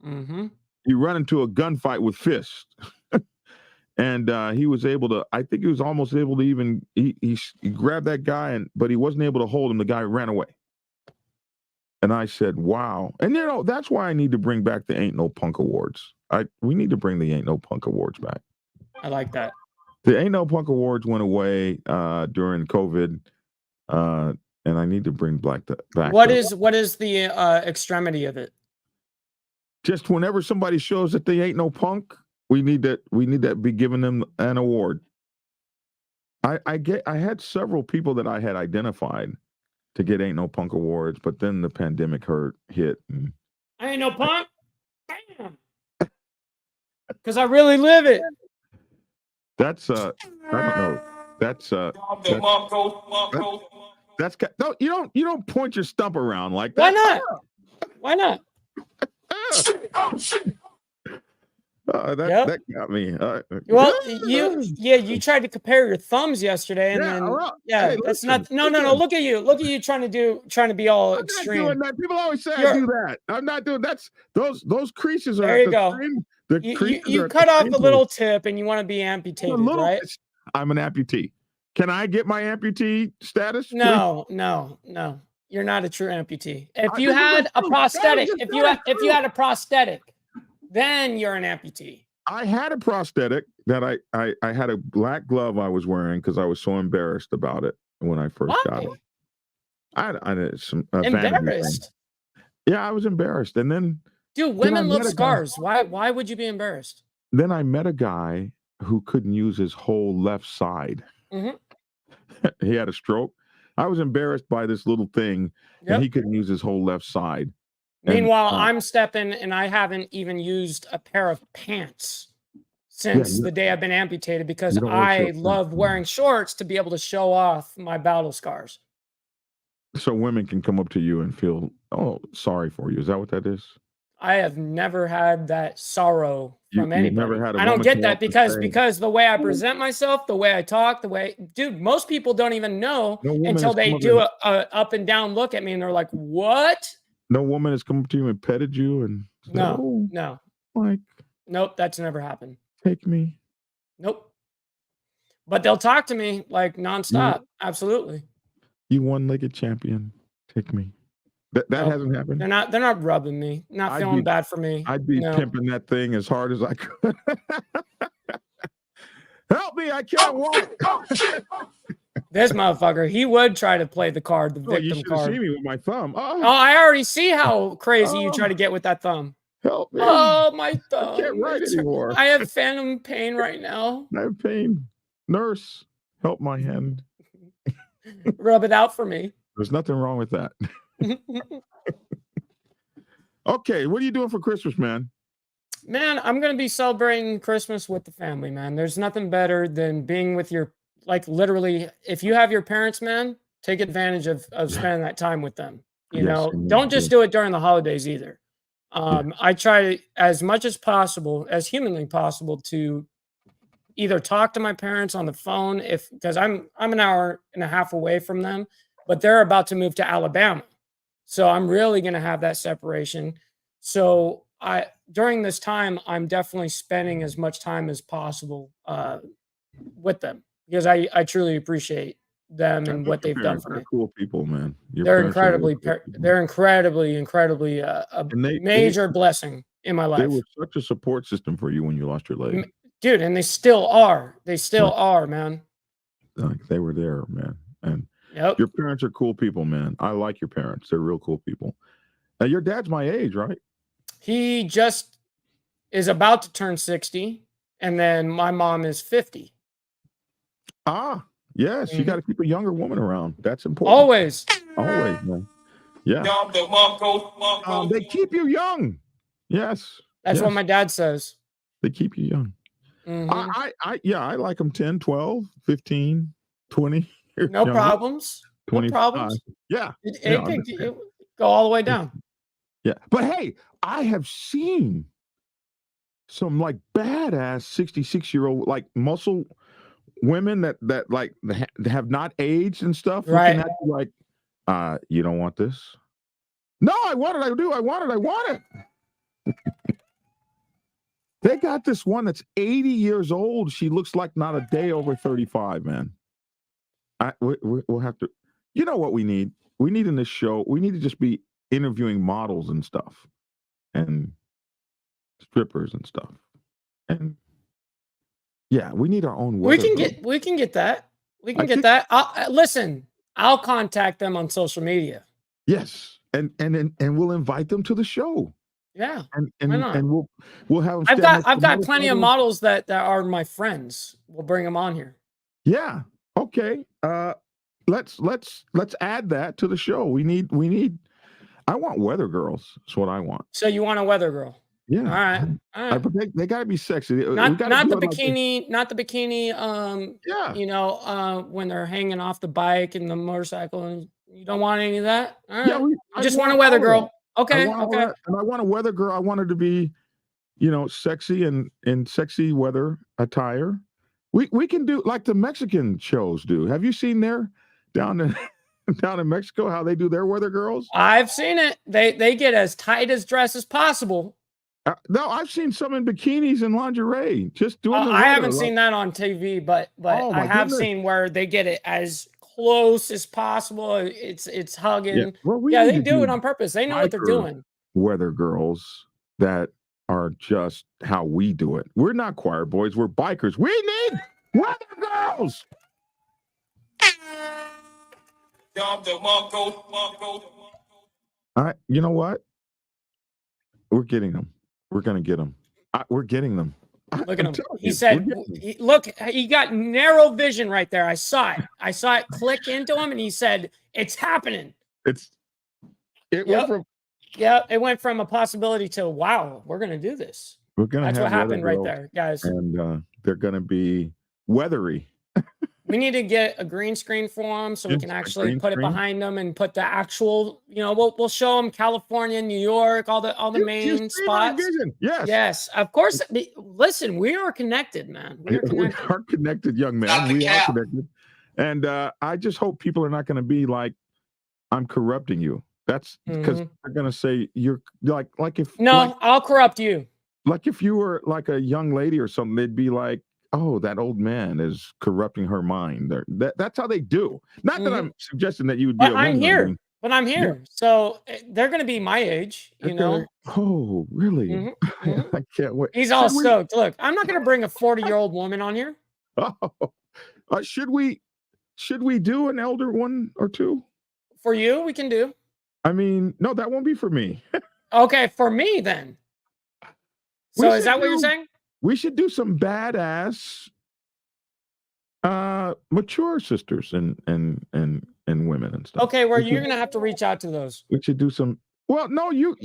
Mm-hmm. You run into a gunfight with fists. And he was able to, I think he was almost able to even, he grabbed that guy, but he wasn't able to hold him. The guy ran away. And I said, wow. And that's why I need to bring back the Ain't No Punk Awards. We need to bring the Ain't No Punk Awards back. I like that. The Ain't No Punk Awards went away during COVID, and I need to bring back. What is the extremity of it? Just whenever somebody shows that they ain't no punk, we need that be giving them an award. I had several people that I had identified to get Ain't No Punk Awards, but then the pandemic hit. I ain't no punk. Damn. Because I really live it. That's I don't know. That's no, you don't point your stump around like that. Why not? Why not? That got me. Well, you tried to compare your thumbs yesterday, and hey, that's not. No. Look at you trying to be all extreme. I'm not doing that. People always say I do that. I'm not doing that's those creases are. There you go. You cut off a little tip, and you want to be amputated, right? I'm an amputee. Can I get my amputee status? No. You're not a true amputee. If you had a prosthetic, if you had a prosthetic, then you're an amputee. I had a prosthetic that I had a black glove I was wearing because I was so embarrassed about it when I first got it. I had some embarrassed. Yeah, I was embarrassed, and then dude, women love scars. Why would you be embarrassed? Then I met a guy who couldn't use his whole left side. Mm-hmm. He had a stroke. I was embarrassed by this little thing, and he couldn't use his whole left side. Meanwhile, I'm stepping, and I haven't even used a pair of pants since the day I've been amputated because I love wearing shorts to be able to show off my battle scars. So women can come up to you and feel, sorry for you. Is that what that is? I have never had that sorrow from anybody. Never had I don't get that because the way I present myself, the way I talk, dude, most people don't even know until they do a up and down look at me and they're like, what? No woman has come up to you and petted you and said, no. Mike. Nope, that's never happened. Take me. Nope. But they'll talk to me like nonstop. Absolutely. You one-legged champion. Take me. That hasn't happened. They're not rubbing me. Not feeling bad for me. I'd be pimping that thing as hard as I could. Help me! I can't walk. This motherfucker, he would try to play the card, the victim you should card. have seen me with my thumb. Oh, I already see how crazy you try to get with that thumb. Help me! Oh, my thumb! I can't write anymore. I have phantom pain right now. I have pain. Nurse, help my hand. Rub it out for me. There's nothing wrong with that. Okay, what are you doing for Christmas, man? Man, I'm going to be celebrating Christmas with the family, man. There's nothing better than being with your, like, literally, if you have your parents, man, take advantage of spending that time with them. You know, don't just do it during the holidays either. I try as much as possible, as humanly possible, to either talk to my parents on the phone because I'm an hour and a half away from them, but they're about to move to Alabama. So I'm really going to have that separation. So during this time, I'm definitely spending as much time as possible with them because I truly appreciate them and what they've done for me. They're cool people, man. They're incredibly a major blessing in my life. They were such a support system for you when you lost your leg. Dude, and they still are. They still are, man. Like they were there, man. And yep. Your parents are cool people, man. I like your parents. They're real cool people. Your dad's my age, right? He just is about to turn 60, and then my mom is 50. Ah, yes. You got to keep a younger woman around. That's important. Always. Always, man. Yeah. They keep you young. Yes. That's what my dad says. They keep you young. Mm-hmm. I like them 10, 12, 15, 20. No problems. 25. No problems. Yeah. It could go all the way down. Yeah. But hey, I have seen some like badass 66-year-old like muscle women that like have not aged and stuff. Right. Looking at you like, you don't want this? No, I want it. I want it. They got this one that's 80 years old. She looks like not a day over 35, man. We'll have to, you know what we need? We need in this show, we need to just be interviewing models and stuff and strippers and stuff. And yeah, we need our own we can get that. We can get that. I'll contact them on social media. Yes. And we'll invite them to the show. Yeah. And we'll have them. I've got plenty of models that are my friends. We'll bring them on here. Yeah. Okay. Let's add that to the show. We need I want weather girls. That's what I want. So you want a weather girl? Yeah. All right. But they gotta be sexy. Not the bikini. Yeah. You know, when they're hanging off the bike and the motorcycle, and you don't want any of that. All right. Yeah. I just want a weather girl. Okay. And I want a weather girl. I want her to be, sexy and in sexy weather attire. We can do like the Mexican shows do. Have you seen down in Mexico how they do their weather girls? I've seen it. They get as tight as dress as possible. No, I've seen some in bikinis and lingerie just doing. I haven't seen that on TV, but I have seen where they get it as close as possible. It's hugging. Yeah, they do it on purpose. They know what they're doing. Weather girls that are just how we do it. We're not choir boys. We're bikers. We need weather girls. All right. You know what? We're getting them. We're going to get them. We're getting them. Look at him. He said, look, he got narrow vision right there. I saw it click into him, and he said, it's happening. It went from a possibility to, wow, we're going to do this. That's what happened right there, guys. And they're going to be weathery. We need to get a green screen for them so we can actually put it behind them and put the actual, we'll show them California, New York, all the main spots. Yes, of course. Listen, we are connected, man. We are connected, young man. We are connected. And I just hope people are not going to be like, I'm corrupting you. That's because they're going to say you're like if. No, I'll corrupt you. Like if you were like a young lady or something, they'd be like, oh, that old man is corrupting her mind. That's how they do. Not that I'm suggesting that you would be. I'm here. But I'm here, so they're going to be my age, you know. Oh, really? Mm-hmm, mm-hmm. I can't wait. He's all stoked. Look, I'm not going to bring a 40-year-old woman on here. Oh, should we do an elder one or two? For you, we can do. I mean, no, that won't be for me. Okay, for me then. So is that what you're saying? We should do some badass mature sisters and women and stuff. Okay, well, you're gonna have to reach out to those. We should do some. Well, no, you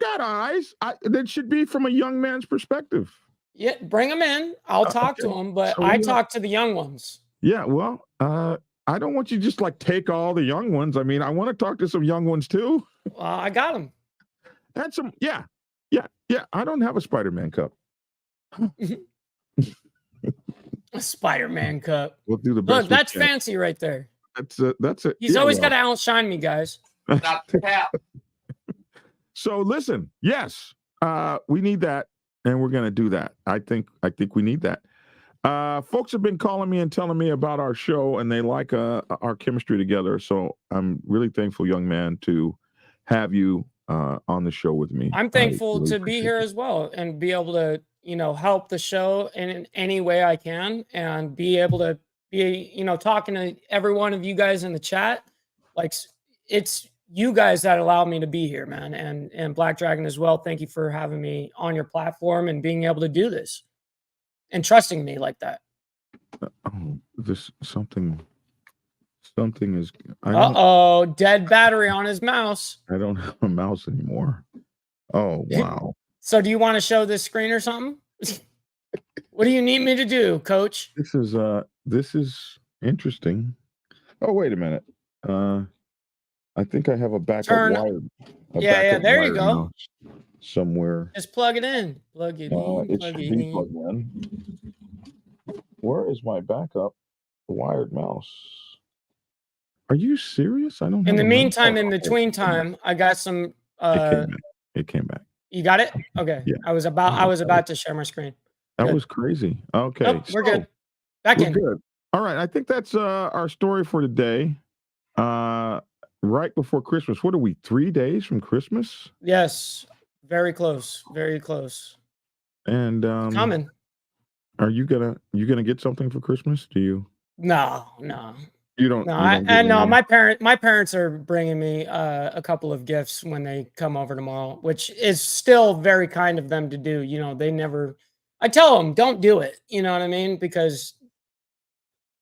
got eyes. That should be from a young man's perspective. Yeah, bring them in. I'll talk to them, but so I talk to the young ones. Yeah, well, I don't want you to just like take all the young ones. I mean, I want to talk to some young ones too. I got them. And some, yeah. I don't have a Spider-Man cup. A Spider-Man cup. We'll do the best. Look, that's fancy right there. That's it. He's always got to outshine me, guys. So listen, yes, we need that, and we're gonna do that. I think we need that. Folks have been calling me and telling me about our show, and they like our chemistry together. So I'm really thankful, young man, to have you on the show with me. I'm thankful to be here as well and be able to, help the show in any way I can, and be able to be, talking to every one of you guys in the chat. Like, it's you guys that allow me to be here, man, and Black Dragon as well. Thank you for having me on your platform and being able to do this and trusting me like that. Something is. Dead battery on his mouse. I don't have a mouse anymore. Oh, wow. So do you want to show this screen or something? What do you need me to do, Coach? This is interesting. Oh, wait a minute. I think I have a backup wire. There you go. Somewhere. Just plug it in. Plug it in. It should be plugged in. Where is my backup wired mouse? Are you serious? I don't. In the meantime, in between time, I got some. It came back. You got it? Okay. Yeah. I was about to share my screen. That was crazy. Okay. Nope, we're good. Back in. Good. All right. I think that's our story for today. Right before Christmas. What are we? 3 days from Christmas? Yes. Very close. Very close. And coming. Are you gonna get something for Christmas? Do you? No. You don't. No, my parents are bringing me a couple of gifts when they come over tomorrow, which is still very kind of them to do. They never. I tell them don't do it. You know what I mean? Because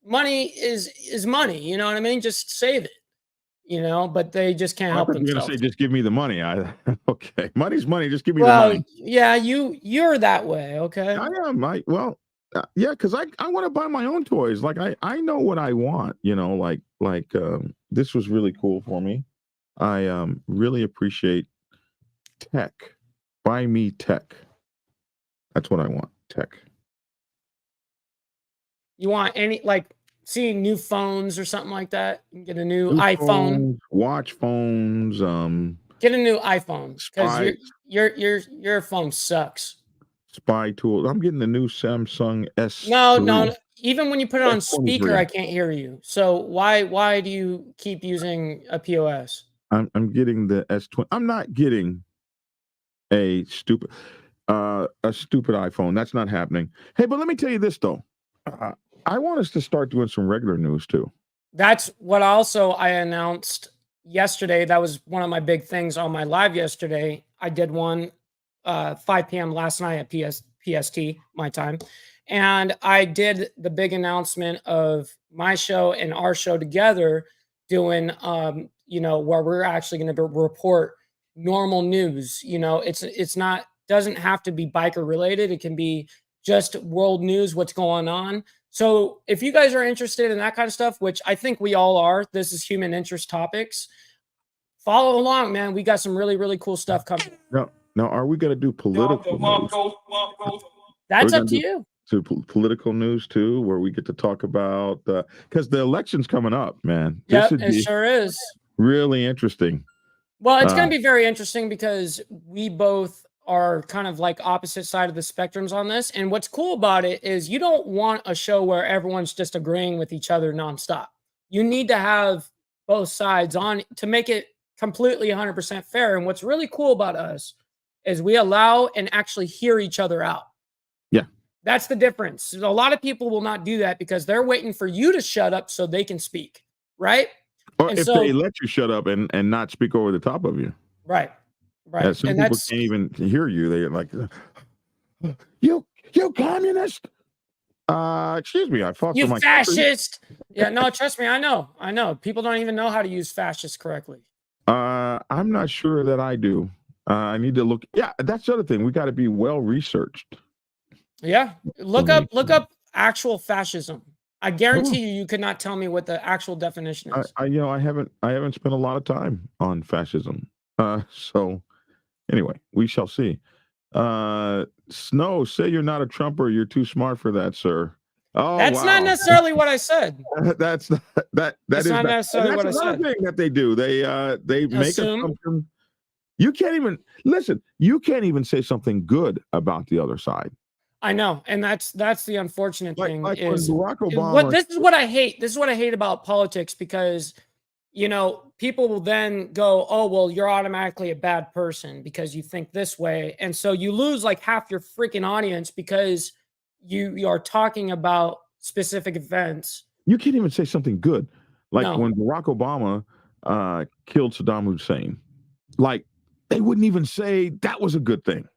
money is money. You know what I mean? Just save it. But they just can't help themselves. You're gonna say just give me the money. Okay, money's money. Just give me the money. Yeah, you're that way. Okay, I am. Yeah, because I want to buy my own toys. Like I know what I want. This was really cool for me. I really appreciate tech. Buy me tech. That's what I want. Tech. You want seeing new phones or something like that? You can get a new iPhone. Phones, watch phones. Get a new iPhone because your phone sucks. Spy tool. I'm getting the new Samsung S. No. Even when you put it on speaker, I can't hear you. So why do you keep using a POS? I'm getting the S20. I'm not getting a stupid iPhone. That's not happening. Hey, but let me tell you this though. I want us to start doing some regular news too. That's what I announced yesterday. That was one of my big things on my live yesterday. I did one 5 p.m. last night at PST, my time. And I did the big announcement of my show and our show together doing, where we're actually going to report normal news. Doesn't have to be biker related. It can be just world news, what's going on. So if you guys are interested in that kind of stuff, which I think we all are, this is human interest topics, follow along, man. We got some really, really cool stuff coming. Now, are we going to do political news? That's up to you. To political news too, where we get to talk about because the election's coming up, man. Yeah, it sure is. Really interesting. Well, it's going to be very interesting because we both are kind of like opposite side of the spectrums on this. And what's cool about it is you don't want a show where everyone's just agreeing with each other nonstop. You need to have both sides on to make it completely 100% fair. And what's really cool about us is we allow and actually hear each other out. Yeah. That's the difference. A lot of people will not do that because they're waiting for you to shut up so they can speak, right? Or And if so, they let you shut up and not speak over the top of you. right. Some And people can't even hear you. They're like, you communist. Excuse me, I fought for you my fascist. Yeah, no, trust me, I know. People don't even know how to use fascist correctly. I'm not sure that I do. I need to look. Yeah, that's the other thing. We got to be well researched. Yeah, look up actual fascism. I guarantee you could not tell me what the actual definition is. I haven't spent a lot of time on fascism. So anyway, we shall see. Snow, say you're not a Trumper. You're too smart for that, sir. Oh, that's not necessarily what I said. That's not, that's not necessarily what I said. Another thing that they do. They make assumptions. You can't even listen. You can't even say something good about the other side. I know, and that's the unfortunate thing. Like is when Barack Obama. This is what I hate. This is what I hate about politics because, people will then go, "Oh, well, you're automatically a bad person because you think this way," and so you lose like half your freaking audience because you are talking about specific events. You can't even say something good, like when Barack Obama killed Saddam Hussein. Like they wouldn't even say that was a good thing,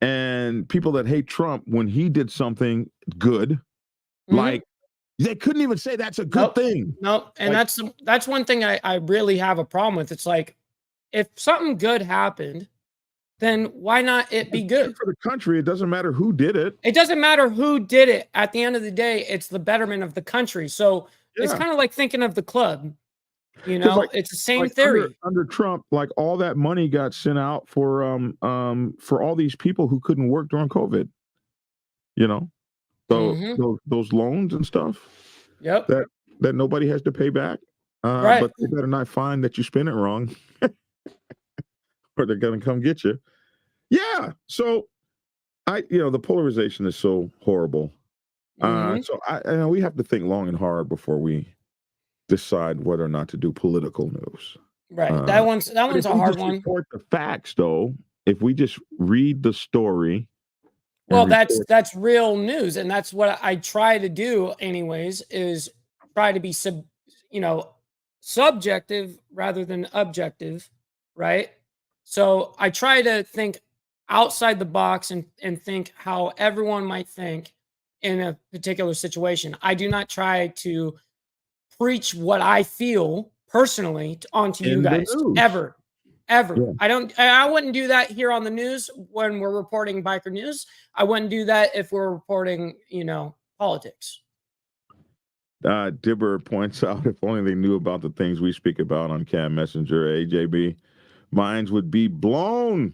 And people that hate Trump when he did something good, like they couldn't even say that's a good thing. No, and that's one thing I really have a problem with. It's like if something good happened, then why not it be good for the country? It doesn't matter who did it. It doesn't matter who did it. At the end of the day, it's the betterment of the country. So it's kind of like thinking of the club. It's the same theory. Under Trump, like all that money got sent out for all these people who couldn't work during COVID. Those loans and stuff. Yep. That nobody has to pay back. But they better not find that you spent it wrong, or they're gonna come get you. Yeah. So the polarization is so horrible. So we have to think long and hard before we decide whether or not to do political news. Right. That one's a hard one. Report the facts, though. If we just read the story. Well, that's real news, and that's what I try to do, anyways. Is try to be subjective rather than objective, right? So I try to think outside the box and think how everyone might think in a particular situation. I do not try to preach what I feel personally onto you guys ever. Yeah. I wouldn't do that here on the news when we're reporting biker news. I wouldn't do that if we're reporting, politics. Dibber points out, if only they knew about the things we speak about on Cam Messenger, AJB, minds would be blown.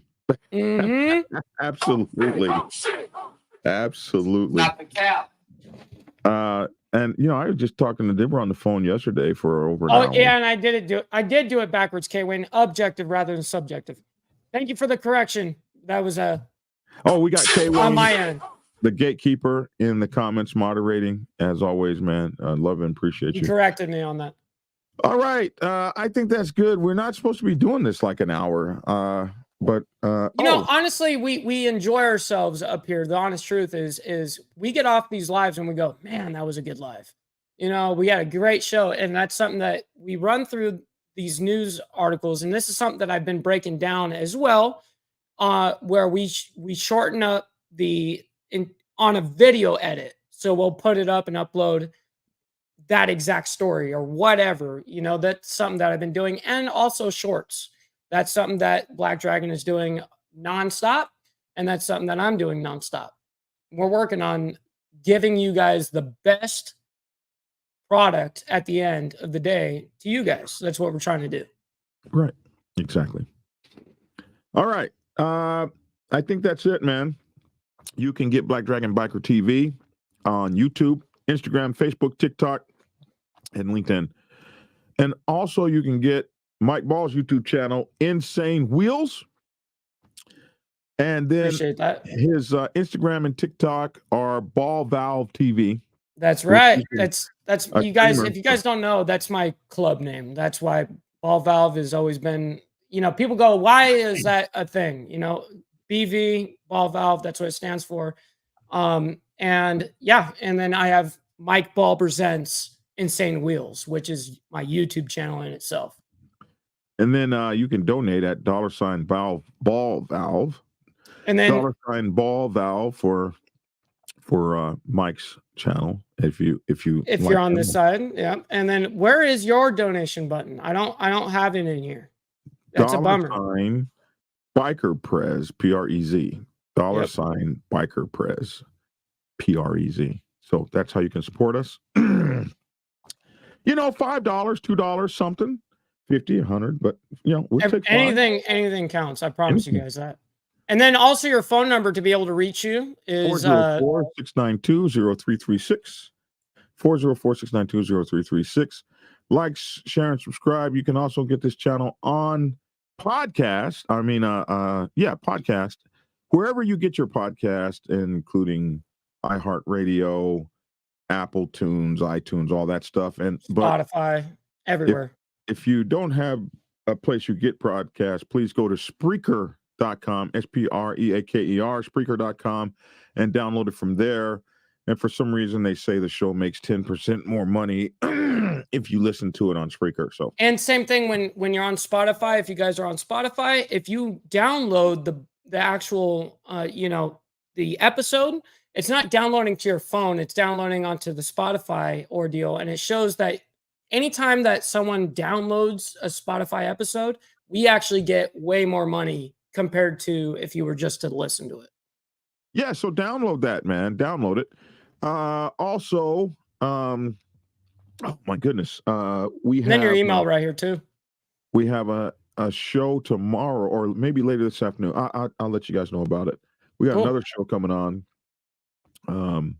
Absolutely. Not the cap. And I was just talking to Dibber on the phone yesterday for over an hour. Oh yeah, and I did do it backwards, K-Wayne. Objective rather than subjective. Thank you for the correction. That was we got K-Wayne on my end. The gatekeeper in the comments moderating, as always, man. I love and appreciate you. You corrected me on that. All right. I think that's good. We're not supposed to be doing this like an hour. But honestly, we enjoy ourselves up here. The honest truth is we get off these lives and we go, man, that was a good live. We had a great show, and that's something that we run through these news articles, and this is something that I've been breaking down as well, where we shorten up on a video edit, so we'll put it up and upload that exact story or whatever. That's something that I've been doing, and also shorts. That's something that Black Dragon is doing nonstop, and that's something that I'm doing nonstop. We're working on giving you guys the best product at the end of the day to you guys. That's what we're trying to do. Right. Exactly. All right. I think that's it, man. You can get Black Dragon Biker TV on YouTube, Instagram, Facebook, TikTok, and LinkedIn. And also you can get Mike Ball's YouTube channel, Insane Wheels. And then his Instagram and TikTok are Ball Valve TV. That's right. Which That's a you guys. streamer. If you guys don't know, that's my club name. That's why Ball Valve has always been. People go, why is that a thing? BV Ball Valve. That's what it stands for. And then I have Mike Ball Presents Insane Wheels, which is my YouTube channel in itself. And then you can donate at $Ball Valve. And then $Ball Valve for Mike's channel if you're on this side, yeah. And then where is your donation button? I don't have it in here. That's a bummer. Biker Prez, PREZ. Biker Prez, PREZ. So that's how you can support us. $5, $2, something, 50, 100, but we'll take anything counts. I promise you guys that. And then also your phone number to be able to reach you is 404-692-0336. 404-692-0336. Like, share, and subscribe. You can also get this channel on podcast. Podcast. Wherever you get your podcast, including iHeartRadio, Apple Tunes, iTunes, all that stuff. Spotify, everywhere. If you don't have a place you get podcasts, please go to Spreaker.com, Spreaker, Spreaker.com, and download it from there. And for some reason, they say the show makes 10% more money if you listen to it on Spreaker. So, and same thing when you're on Spotify. If you guys are on Spotify, if you download the actual, the episode, it's not downloading to your phone. It's downloading onto the Spotify ordeal, and it shows that anytime that someone downloads a Spotify episode, we actually get way more money compared to if you were just to listen to it. Yeah, so download that, man. Download it. Also, oh my goodness, we have. And then your email right here too. We have a show tomorrow, or maybe later this afternoon. I'll let you guys know about it. We got another show coming on. I'm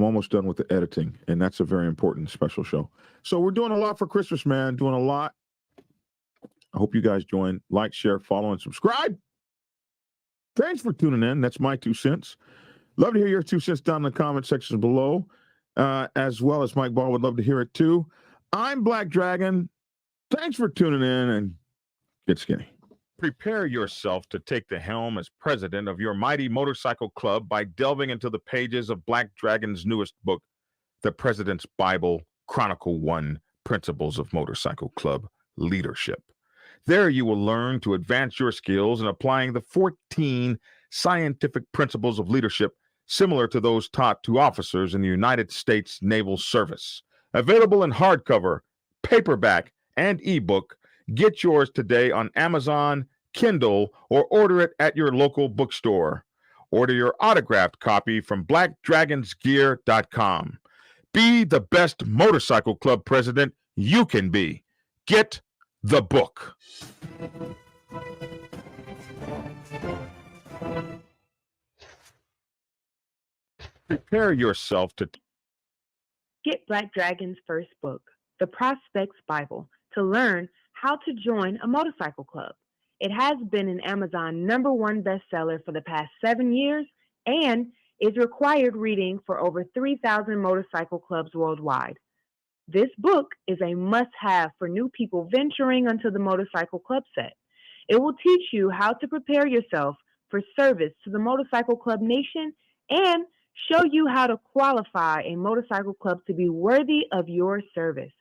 almost done with the editing, and that's a very important special show. So we're doing a lot for Christmas, man. Doing a lot. I hope you guys join. Like, share, follow, and subscribe. Thanks for tuning in. That's my 2 cents. Love to hear your 2 cents down in the comment section below, as well as Mike Ball would love to hear it too. I'm Black Dragon. Thanks for tuning in, and get skinny. Prepare yourself to take the helm as president of your mighty motorcycle club by delving into the pages of Black Dragon's newest book, The President's Bible, Chronicle 1, Principles of Motorcycle Club Leadership. There you will learn to advance your skills in applying the 14 scientific principles of leadership similar to those taught to officers in the United States Naval Service. Available in hardcover, paperback, and ebook. Get yours today on Amazon, Kindle, or order it at your local bookstore. Order your autographed copy from blackdragonsgear.com. Be the best motorcycle club president you can be. Get the book. Prepare yourself to get Black Dragon's first book, The Prospect's Bible, to learn how to join a motorcycle club. It has been an Amazon #1 bestseller for the past 7 years and is required reading for over 3,000 motorcycle clubs worldwide. This book is a must-have for new people venturing onto the motorcycle club set. It will teach you how to prepare yourself for service to the motorcycle club nation and show you how to qualify a motorcycle club to be worthy of your service.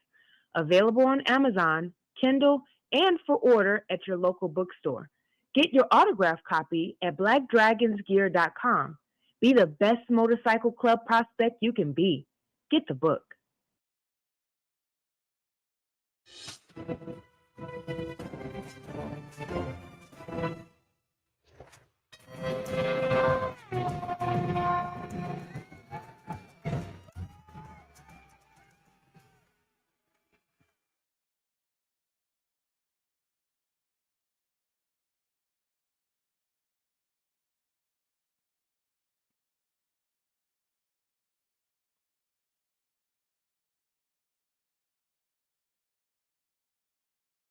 Available on Amazon, Kindle, and for order at your local bookstore. Get your autographed copy at blackdragonsgear.com. Be the best motorcycle club prospect you can be. Get the book.